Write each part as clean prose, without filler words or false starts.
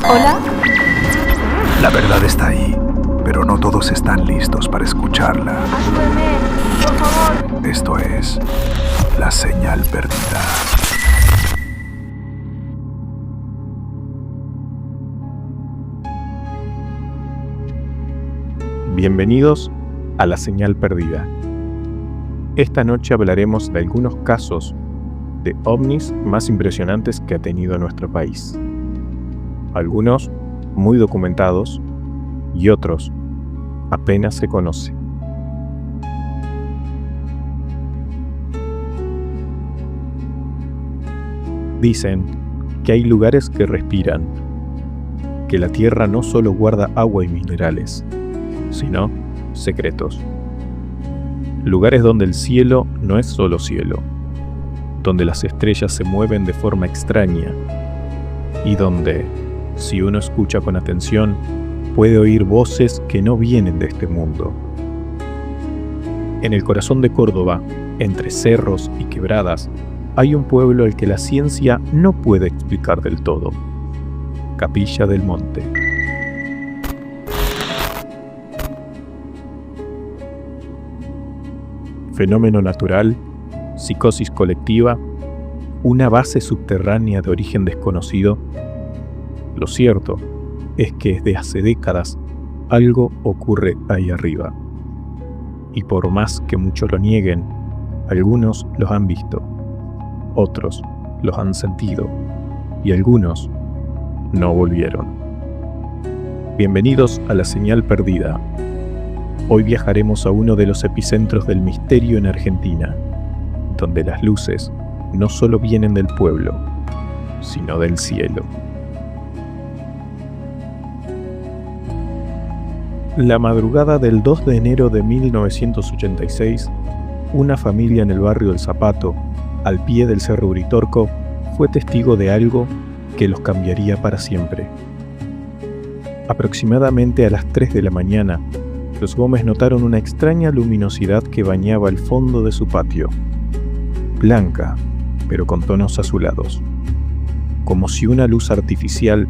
¿Hola? La verdad está ahí, pero no todos están listos para escucharla. Ayúdeme, por favor. Esto es La Señal Perdida. Bienvenidos a La Señal Perdida. Esta noche hablaremos de algunos casos de ovnis más impresionantes que ha tenido nuestro país. Algunos muy documentados y otros apenas se conocen. Dicen que hay lugares que respiran, que la tierra no solo guarda agua y minerales, sino secretos. Lugares donde el cielo no es solo cielo, donde las estrellas se mueven de forma extraña y donde, si uno escucha con atención, puede oír voces que no vienen de este mundo. En el corazón de Córdoba, entre cerros y quebradas, hay un pueblo al que la ciencia no puede explicar del todo: Capilla del Monte. Fenómeno natural, psicosis colectiva, una base subterránea de origen desconocido. Lo cierto es que desde hace décadas algo ocurre ahí arriba. Y por más que muchos lo nieguen, algunos los han visto, otros los han sentido y algunos no volvieron. Bienvenidos a La Señal Perdida. Hoy viajaremos a uno de los epicentros del misterio en Argentina, donde las luces no solo vienen del pueblo, sino del cielo. La madrugada del 2 de enero de 1986, una familia en el barrio El Zapato, al pie del Cerro Uritorco, fue testigo de algo que los cambiaría para siempre. Aproximadamente a las 3 de la mañana, los Gómez notaron una extraña luminosidad que bañaba el fondo de su patio, blanca, pero con tonos azulados, como si una luz artificial,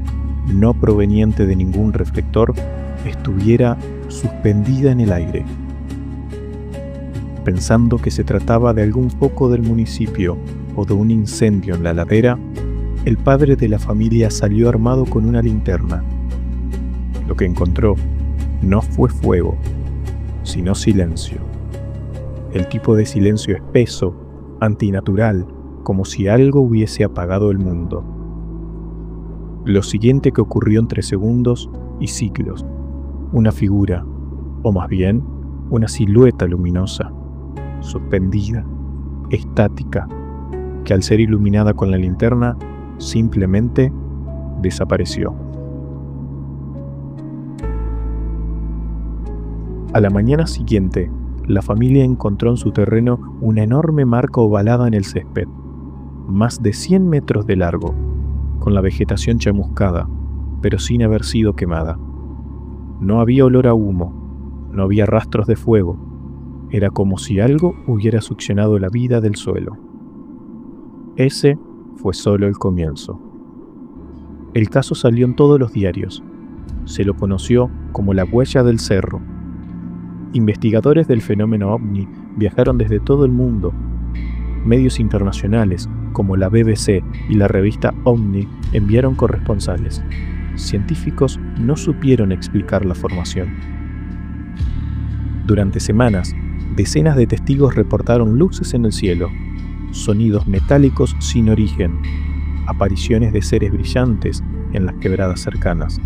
no proveniente de ningún reflector, estuviera suspendida en el aire. Pensando que se trataba de algún foco del municipio o de un incendio en la ladera, el padre de la familia salió armado con una linterna. Lo que encontró no fue fuego, sino silencio. El tipo de silencio espeso, antinatural, como si algo hubiese apagado el mundo. Lo siguiente que ocurrió entre segundos y siglos: una figura, o más bien, una silueta luminosa, suspendida, estática, que al ser iluminada con la linterna, simplemente desapareció. A la mañana siguiente, la familia encontró en su terreno una enorme marca ovalada en el césped, más de 100 metros de largo, con la vegetación chamuscada, pero sin haber sido quemada. No había olor a humo, no había rastros de fuego. Era como si algo hubiera succionado la vida del suelo. Ese fue solo el comienzo. El caso salió en todos los diarios. Se lo conoció como la huella del cerro. Investigadores del fenómeno ovni viajaron desde todo el mundo. Medios internacionales, como la BBC y la revista OVNI, enviaron corresponsales. Científicos no supieron explicar la formación. Durante semanas, decenas de testigos reportaron luces en el cielo, sonidos metálicos sin origen, apariciones de seres brillantes en las quebradas cercanas.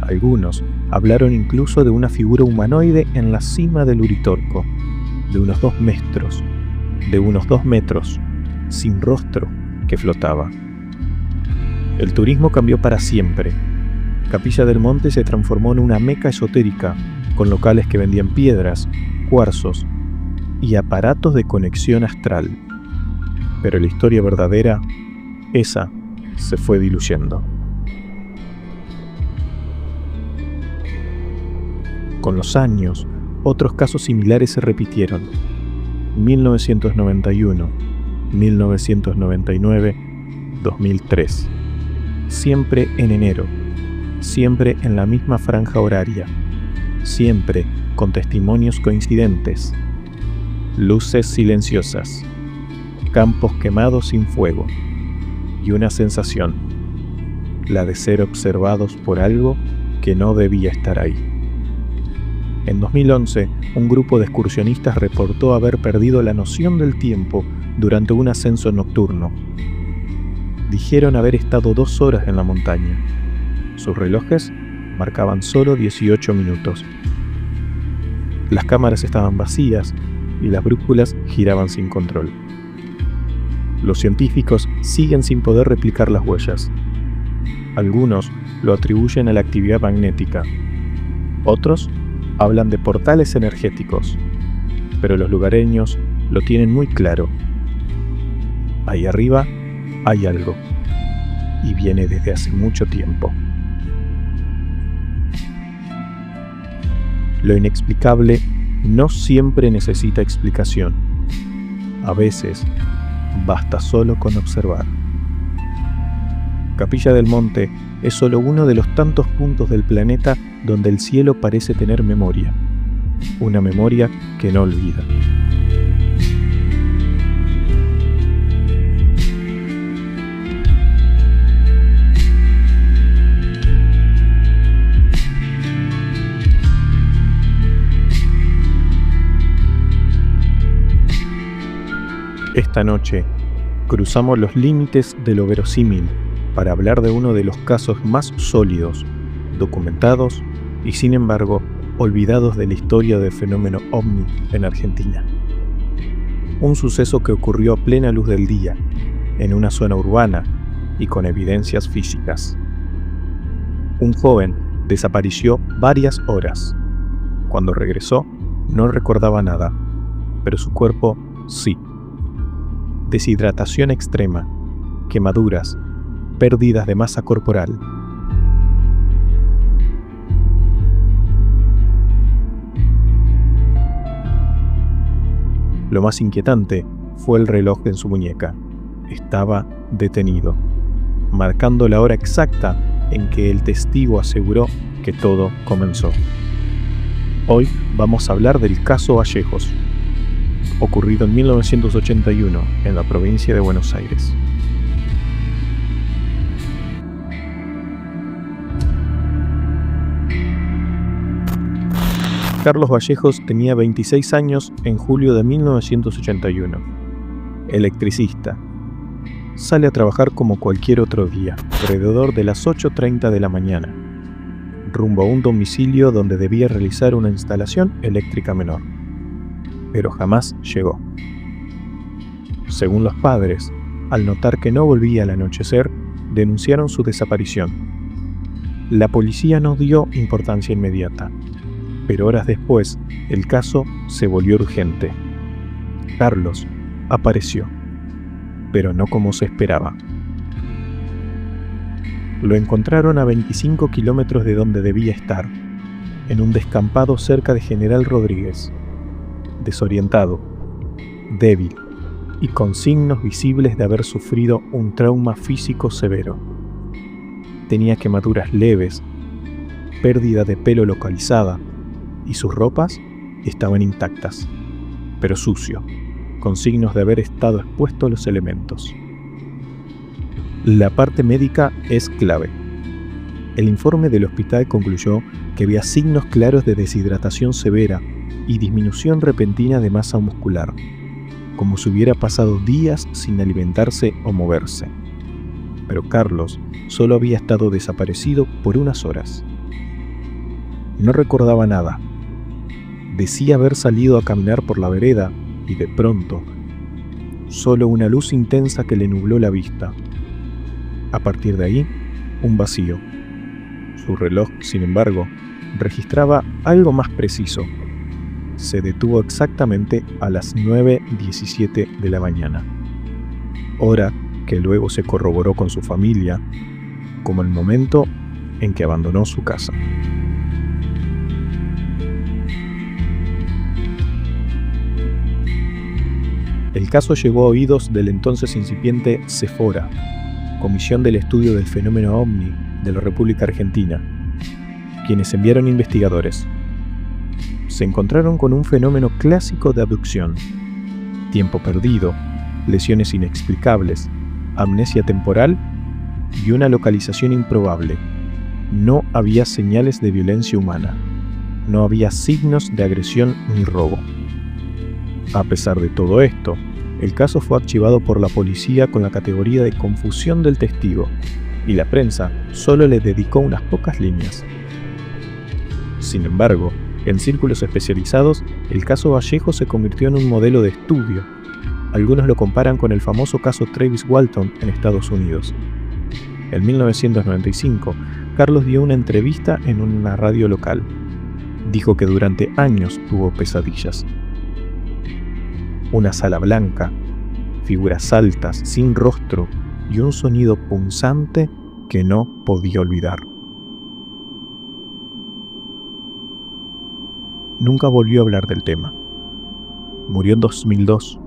Algunos hablaron incluso de una figura humanoide en la cima del Uritorco, de unos 2 metros, sin rostro, que flotaba. El turismo cambió para siempre. Capilla del Monte se transformó en una meca esotérica, con locales que vendían piedras, cuarzos y aparatos de conexión astral. Pero la historia verdadera, esa se fue diluyendo. Con los años, otros casos similares se repitieron. 1991, 1999, 2003. siempre en enero, siempre en la misma franja horaria, siempre con testimonios coincidentes, luces silenciosas, campos quemados sin fuego y una sensación, la de ser observados por algo que no debía estar ahí. En 2011, un grupo de excursionistas reportó haber perdido la noción del tiempo durante un ascenso nocturno. Dijeron haber estado 2 horas en la montaña. Sus relojes marcaban solo 18 minutos. Las cámaras estaban vacías y las brújulas giraban sin control. Los científicos siguen sin poder replicar las huellas. Algunos lo atribuyen a la actividad magnética. Otros hablan de portales energéticos, pero los lugareños lo tienen muy claro. Ahí arriba hay algo, y viene desde hace mucho tiempo. Lo inexplicable no siempre necesita explicación. A veces, basta solo con observar. Capilla del Monte es solo uno de los tantos puntos del planeta donde el cielo parece tener memoria. Una memoria que no olvida. Esta noche, cruzamos los límites de lo verosímil para hablar de uno de los casos más sólidos, documentados y sin embargo olvidados de la historia del fenómeno ovni en Argentina. Un suceso que ocurrió a plena luz del día, en una zona urbana y con evidencias físicas. Un joven desapareció varias horas. Cuando regresó, no recordaba nada, pero su cuerpo sí. Deshidratación extrema, quemaduras, pérdidas de masa corporal. Lo más inquietante fue el reloj en su muñeca. Estaba detenido, marcando la hora exacta en que el testigo aseguró que todo comenzó. Hoy vamos a hablar del caso Vallejos, ocurrido en 1981 en la provincia de Buenos Aires. Carlos Vallejos tenía 26 años en julio de 1981. Electricista. Sale a trabajar como cualquier otro día, alrededor de las 8:30 de la mañana, rumbo a un domicilio donde debía realizar una instalación eléctrica menor. Pero jamás llegó. Según los padres, al notar que no volvía al anochecer, denunciaron su desaparición. La policía no dio importancia inmediata, pero horas después el caso se volvió urgente. Carlos apareció, pero no como se esperaba. Lo encontraron a 25 kilómetros de donde debía estar, en un descampado cerca de General Rodríguez. Desorientado, débil y con signos visibles de haber sufrido un trauma físico severo. Tenía quemaduras leves, pérdida de pelo localizada y sus ropas estaban intactas, pero sucio, con signos de haber estado expuesto a los elementos. La parte médica es clave. El informe del hospital concluyó que había signos claros de deshidratación severa y disminución repentina de masa muscular, como si hubiera pasado días sin alimentarse o moverse. Pero Carlos solo había estado desaparecido por unas horas. No recordaba nada. Decía haber salido a caminar por la vereda y de pronto, solo una luz intensa que le nubló la vista. A partir de ahí, un vacío. Su reloj, sin embargo, registraba algo más preciso. Se detuvo exactamente a las 9:17 de la mañana, hora que luego se corroboró con su familia como el momento en que abandonó su casa. El caso llegó a oídos del entonces incipiente Sephora, Comisión del Estudio del Fenómeno OVNI de la República Argentina, quienes enviaron investigadores. Se encontraron con un fenómeno clásico de abducción: tiempo perdido, lesiones inexplicables, amnesia temporal y una localización improbable. No había señales de violencia humana, no había signos de agresión ni robo. A pesar de todo esto, el caso fue archivado por la policía con la categoría de confusión del testigo, y la prensa solo le dedicó unas pocas líneas. Sin embargo, en círculos especializados, el caso Vallejo se convirtió en un modelo de estudio. Algunos lo comparan con el famoso caso Travis Walton en Estados Unidos. En 1995, Carlos dio una entrevista en una radio local. Dijo que durante años tuvo pesadillas. Una sala blanca, figuras altas, sin rostro y un sonido punzante que no podía olvidar. Nunca volvió a hablar del tema. Murió en 2002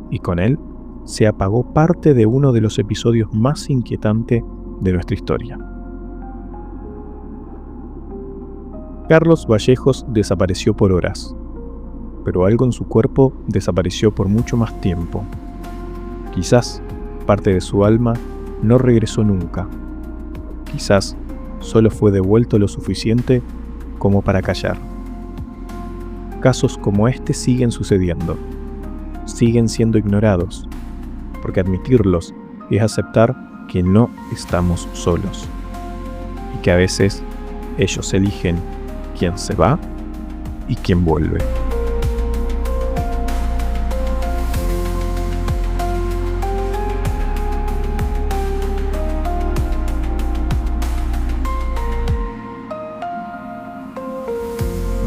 y con él se apagó parte de uno de los episodios más inquietantes de nuestra historia. Carlos Vallejos desapareció por horas, pero algo en su cuerpo desapareció por mucho más tiempo. Quizás parte de su alma no regresó nunca. Quizás solo fue devuelto lo suficiente como para callar. Casos como este siguen sucediendo, siguen siendo ignorados, porque admitirlos es aceptar que no estamos solos y que a veces ellos eligen quién se va y quién vuelve.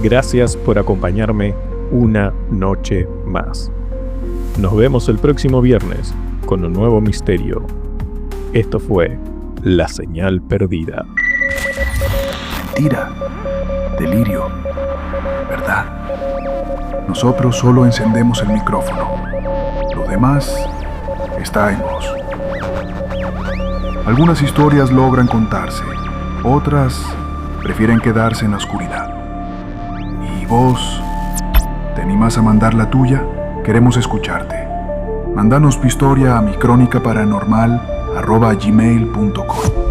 Gracias por acompañarme una noche más. Nos vemos el próximo viernes con un nuevo misterio. Esto fue La Señal Perdida. Mentira, delirio, verdad. Nosotros solo encendemos el micrófono. Lo demás está en vos. Algunas historias logran contarse, otras prefieren quedarse en la oscuridad. ¿Y vos? ¿Te animás a mandar la tuya? Queremos escucharte. Mándanos tu historia a micronicaparanormal@gmail.com.